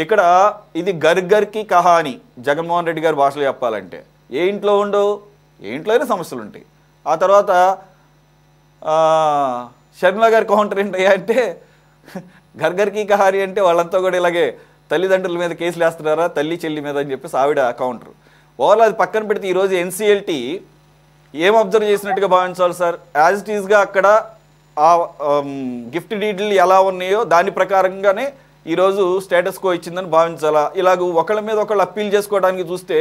ఇక్కడ ఇది గర్గర్కి కహాని జగన్మోహన్ రెడ్డి గారి భాషలో చెప్పాలంటే ఏ ఇంట్లో ఉండవు, ఏ ఇంట్లో అయినా సమస్యలు ఉంటాయి. ఆ తర్వాత షర్మిల గారి కౌంటర్ ఏంటయ్యా అంటే గర్గర్కి కహాని అంటే వాళ్ళంతా కూడా ఇలాగే తల్లిదండ్రుల మీద కేసులు వేస్తున్నారా తల్లి చెల్లి మీద అని చెప్పేసి ఆవిడ కౌంటర్. ఓవర్లో అది పక్కన పెడితే ఈరోజు ఎన్సీఎల్టీ ఏం అబ్జర్వ్ చేసినట్టుగా భావించాలి సార్? యాజ్ ఇట్ ఈస్గా అక్కడ ఆ గిఫ్ట్ డీడ్లు ఎలా ఉన్నాయో దాని ప్రకారంగానే ఈరోజు స్టేటస్ కో ఇచ్చిందని భావించాలా? ఇలాగ ఒకళ్ళ మీద ఒకళ్ళు అప్పీల్ చేసుకోవడానికి చూస్తే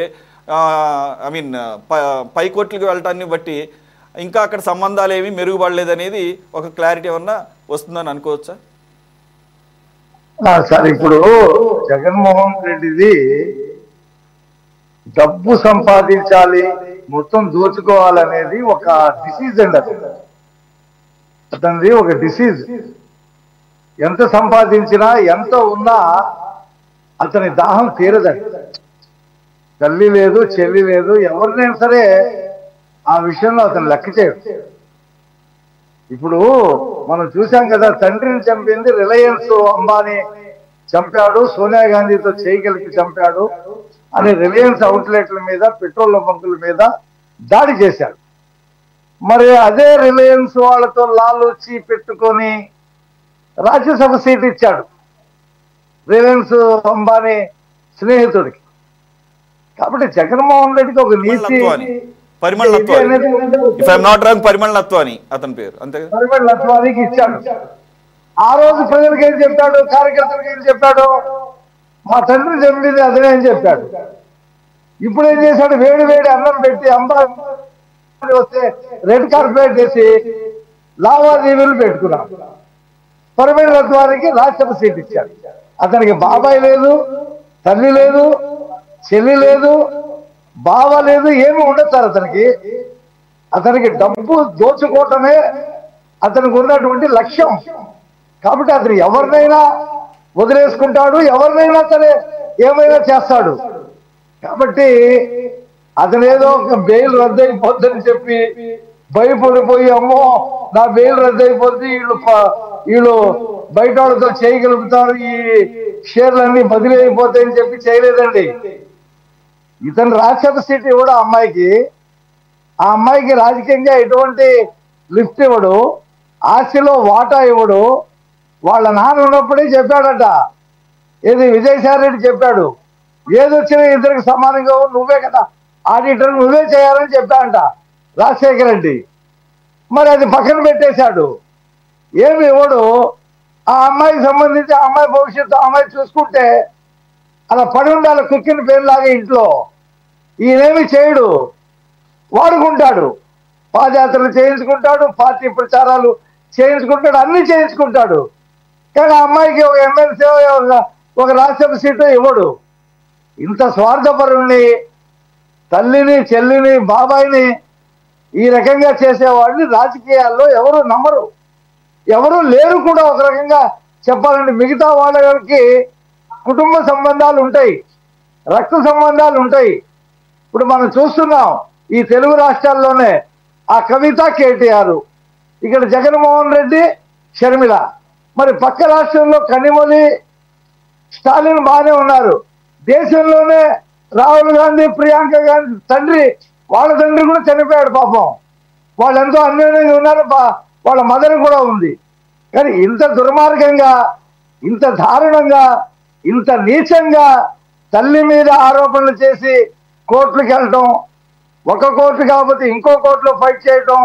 ఐ మీన్ పై కోర్టులకు వెళ్ళటాన్ని బట్టి ఇంకా అక్కడ సంబంధాలు ఏమీ మెరుగుపడలేదనేది ఒక క్లారిటీ ఏమన్నా వస్తుందని అనుకోవచ్చా? సార్ ఇప్పుడు జగన్మోహన్ రెడ్డిది డబ్బు సంపాదించాలి మొత్తం దోచుకోవాలనేది ఒక డిసీజ్ అండి. అతనిది ఒక డిసీజ్. ఎంత సంపాదించినా ఎంత ఉన్నా అతని దాహం తీరదండి. తల్లి లేదు చెల్లి లేదు, ఎవరినైనా సరే ఆ విషయంలో అతను లెక్క చేయడు. ఇప్పుడు మనం చూసాం కదా, తండ్రిని చంపింది రిలయన్స్ అంబానీ చంపాడు, సోనియా గాంధీతో చేయగలిగి చంపాడు అని రిలయన్స్ అవుట్లెట్ల మీద పెట్రోల్ బంకుల మీద దాడి చేశాడు. మరి అదే రిలయన్స్ వాళ్ళతో లాలూచి పెట్టుకొని రాజ్యసభ సీట్ ఇచ్చాడు రిలయన్స్ అంబానీ స్నేహితుడికి. కాబట్టి జగన్మోహన్ రెడ్డికి ఒక నీతి పరిమళ నత్వాని అతని పేరు అంతే, పరిమళ నత్వానికి ఇచ్చాడు. ఆ రోజు ప్రజలకు ఏం చెప్పాడు, కార్యకర్తలకు ఏం చెప్పాడు, మా తండ్రి చెప్పింది అదే అని చెప్పాడు. ఇప్పుడు ఏం చేశాడు, వేడి వేడి అన్నం పెట్టి అంబానీ వస్తే రెడ్ కార్పెట్ వేసి లావాదేవీలు పెట్టుకున్నాడు. పరిమళ నత్వానికి రాజ్యసభ సీట్ ఇచ్చాడు. అతనికి బాబాయ్ లేదు, తల్లి లేదు, చెల్లి లేదు, బావ లేదు, ఏమి ఉండదు సార్ అతనికి. అతనికి డబ్బు దోచుకోవటమే అతనికి ఉన్నటువంటి లక్ష్యం. కాబట్టి అతను ఎవరినైనా వదిలేసుకుంటాడు, ఎవరినైనా సరే ఏమైనా చేస్తాడు. కాబట్టి అతను ఏదో బెయిల్ రద్దయిపోద్దని చెప్పి భయపడిపోయి అమ్మో నా బెయిల్ రద్దయిపోద్ది, వీళ్ళు బయట వాళ్ళతో చేయగలుగుతారు, ఈ షేర్లన్నీ బదిలీ అయిపోతాయని చెప్పి చేయలేదండి. ఇతను రాజ్యసభ సీట్ ఇవ్వడు అమ్మాయికి, ఆ అమ్మాయికి రాజకీయంగా ఎటువంటి లిఫ్ట్ ఇవ్వడు, ఆస్తిలో వాటా ఇవ్వడు. వాళ్ళ నాన్న ఉన్నప్పుడే చెప్పాడట, ఏది విజయసాయి రెడ్డి చెప్పాడు, ఏదొచ్చినా ఇద్దరికి సమానంగా నువ్వే కదా ఆడిటర్, నువ్వే చేయాలని చెప్పాడంట రాజశేఖర రెడ్డి. మరి అది పక్కన పెట్టేశాడు, ఏమి ఇవ్వడు. ఆ అమ్మాయికి సంబంధించి ఆ అమ్మాయి భవిష్యత్తు ఆ అమ్మాయి చూసుకుంటే అలా పడి ఉండాలి కుక్కిన పేరులాగా ఇంట్లో. ఈయనేమి చేయడు, వాడుకుంటాడు, పాదయాత్రలు చేయించుకుంటాడు, పార్టీ ప్రచారాలు చేయించుకుంటాడు, అన్ని చేయించుకుంటాడు. కానీ ఆ అమ్మాయికి ఒక ఎమ్మెల్సీ ఒక రాజ్యసభ సీటు ఇవ్వడు. ఇంత స్వార్థపరుణ్ణి, తల్లిని చెల్లిని బాబాయిని ఈ రకంగా చేసేవాడిని రాజకీయాల్లో ఎవరు నమ్మరు, ఎవరు లేరు కూడా. ఒక రకంగా చెప్పాలంటే మిగతా వాళ్ళకి కుటుంబ సంబంధాలు ఉంటాయి, రక్త సంబంధాలు ఉంటాయి. ఇప్పుడు మనం చూస్తున్నాం ఈ తెలుగు రాష్ట్రాల్లోనే ఆ కవిత కేటీఆర్, ఇక్కడ జగన్మోహన్ రెడ్డి షర్మిల. మరి పక్క రాష్ట్రంలో కనిమొళి స్టాలిన్ బాగానే ఉన్నారు. దేశంలోనే రాహుల్ గాంధీ ప్రియాంక గాంధీ తండ్రి, వాళ్ళ తండ్రి కూడా చనిపోయాడు పాపం. వాళ్ళు ఎంతో అన్యోన్యంగా ఉన్నారు, వాళ్ళ మదర్ కూడా ఉంది. కానీ ఇంత దుర్మార్గంగా, ఇంత దారుణంగా, ఇంత నీచంగా తల్లి మీద ఆరోపణలు చేసి కోర్టులకు వెళ్ళటం, ఒక కోర్టు కాకపోతే ఇంకో కోర్టులో ఫైట్ చేయటం,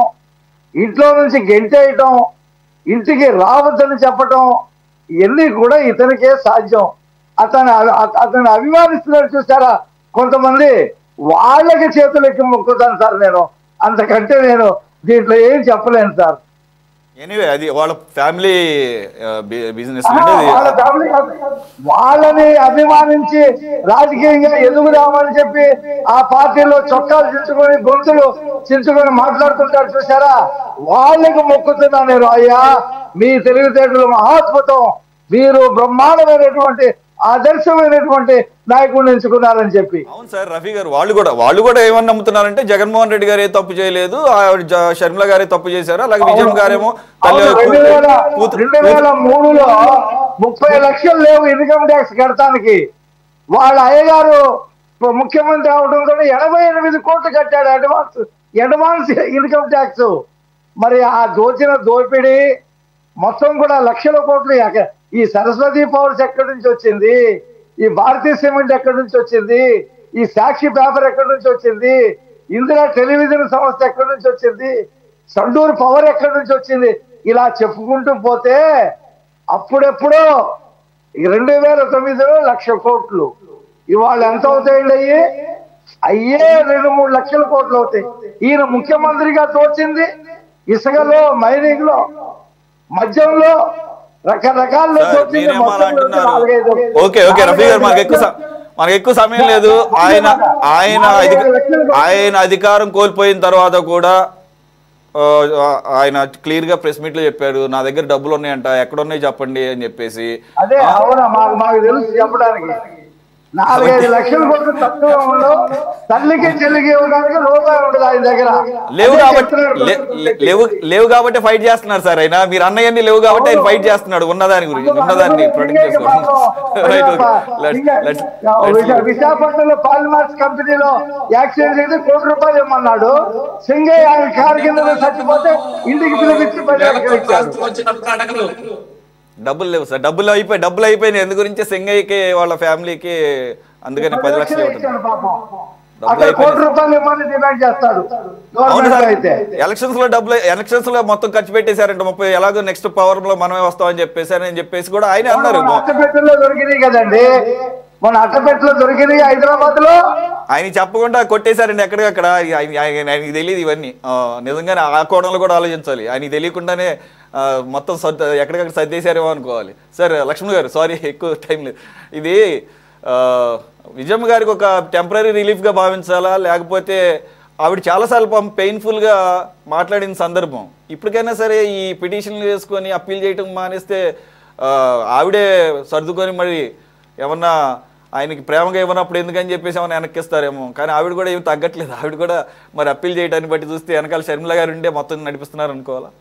ఇంట్లో నుంచి గెంటేయటం, ఇంటికి రావద్దని చెప్పటం, ఇవన్నీ కూడా ఇతనికే సాధ్యం. అతను అభిమానిస్తున్నారు చూసారా కొంతమంది, వాళ్ళకి చేతులెక్కి మొక్కుతాను సార్ నేను, అంతకంటే నేను దీంట్లో ఏం చెప్పలేను సార్. ఎనీవే అది వాళ్ళ ఫ్యామిలీ బిజినెస్, వాళ్ళని అభిమానించి రాజకీయంగా ఎదుగుదామని చెప్పి ఆ పార్టీలో చొక్కాలు చించుకొని గొంతులు చించుకొని మాట్లాడుతుంటారు చూసారా, వాళ్ళకి మొక్కుతున్నా నేను, అయ్యా మీ తెలివితేటలు మహాద్భుతం, మీరు బ్రహ్మాండమైనటువంటి ఆదర్శమైనటువంటి నాయకుడిని ఎంచుకున్నారని చెప్పి. అవును సార్, రఫీ గారు వాళ్ళు కూడా ఏమని నమ్ముతున్నారంటే జగన్మోహన్ రెడ్డి గారు ఏ తప్పు చేయలేదు, షర్మిల గారే తప్పు చేశారు, అలాగే విజయన్ గారేమో 2003లో 30 లక్షలు లేవు ఇన్కమ్ ట్యాక్స్ కడతానికి. వాళ్ళ అయ్యగారు ముఖ్యమంత్రి అవడంతో 88 కోట్లు కట్టాడు అడ్వాన్స్ ఇన్కమ్ ట్యాక్స్. మరి ఆ దోపిడీ మొత్తం కూడా లక్షల కోట్లు. ఈ సరస్వతి పవర్స్ ఎక్కడి నుంచి వచ్చింది, ఈ భారతీయ సిమెంట్ ఎక్కడి నుంచి వచ్చింది, ఈ సాక్షి పేపర్ ఎక్కడి నుంచి వచ్చింది, ఇందిరా టెలివిజన్ సంస్థ ఎక్కడి నుంచి వచ్చింది, సండూరు పవర్ ఎక్కడి నుంచి వచ్చింది, ఇలా చెప్పుకుంటూ పోతే అప్పుడెప్పుడో 2009లో 1,00,000 కోట్లు. ఇవాళ ఎంత అవుతాయండి? అయ్యే 2-3 లక్షల కోట్లు అవుతాయి. ఈయన ముఖ్యమంత్రిగా తోచింది ఇసుకలో, మైనింగ్ లో, మద్యంలో, రకరకాల్లో తోచింది. ఓకే ఓకే రఫీ గారు, మనకు ఎక్కువ సమయం లేదు. ఆయన అధికారం కోల్పోయిన తర్వాత కూడా ఆయన క్లియర్ గా ప్రెస్ మీట్ లో చెప్పాడు, నా దగ్గర డబ్బులు ఉన్నాయంట, ఎక్కడున్నాయి చెప్పండి అని చెప్పేసి. అదే అవునా, మాకు తెలుసు చెప్పడానికి. 4-5 లక్షల కోట్లు తక్కువ ఉండవు, తల్లికి చెల్లికి ఇవ్వడానికి రూపాయి ఉండదు ఆయన దగ్గర. లేవు కాబట్టి ఫైట్ చేస్తున్నారు సార్ ఆయన. మీరు అన్నయ్యన్ని లేవు కాబట్టి ఆయన ఫైట్ చేస్తున్నాడు ఉన్నదాని గురించి, ఉన్నదాన్ని ప్రొటెక్ట్ చేసుకోండి. విశాఖపట్నంలో పాలిమార్స్ కంపెనీలో యాక్సిడెంట్ అయితే ₹1,00,00,000 ఇవ్వమన్నాడు. సింగయ్య ఆయన కారు కింద చచ్చిపోతే ఇంటికి పిలిపించి డబ్బులు లేవు సార్, డబ్బులు అయిపోయినాయి. ఎందు గురించి సింగయ్యకి వాళ్ళ ఫ్యామిలీకి, అందుకని 10 లక్షలు ఎలక్షన్స్ లో మొత్తం ఖర్చు పెట్టేశారంట 30. ఎలాగో నెక్స్ట్ పవర్ లో మనమే వస్తామని చెప్పేసి కూడా ఆయన అన్నారు. దొరికినాయి కదండి, మన అట్టపెట్టలో దొరికినాయి హైదరాబాద్ లో. ఆయన చెప్పకుండా కొట్టేశారండి ఎక్కడికక్కడ. ఆయనకి తెలియదు ఇవన్నీ. నిజంగానే ఆ కోణంలో కూడా ఆలోచించాలి. ఆయనకి తెలియకుండానే మొత్తం ఎక్కడికక్కడ సర్దేశారేమో అనుకోవాలి. సార్ లక్ష్మణ్ గారు, సారీ ఎక్కువ టైం లేదు. ఇది విజయమ్మ గారికి ఒక టెంపరీ రిలీఫ్గా భావించాలా, లేకపోతే ఆవిడ చాలాసార్లు పెయిన్ఫుల్గా మాట్లాడిన సందర్భం, ఇప్పటికైనా సరే ఈ పిటిషన్లు వేసుకొని అప్పీల్ చేయటం మానేస్తే ఆవిడే సర్దుకొని మరి ఏమన్నా ఆయనకి ప్రేమగా ఇవ్వనప్పుడు ఎందుకని చెప్పేసి ఏమైనా వెనక్కిస్తారేమో. కానీ ఆవిడ కూడా ఏమి తగ్గట్లేదు. ఆవిడ కూడా మరి అప్పీల్ చేయడాన్ని బట్టి చూస్తే వెనకాల షర్మిల గారు ఉండే మొత్తం నడిపిస్తున్నారు అనుకోవాలా.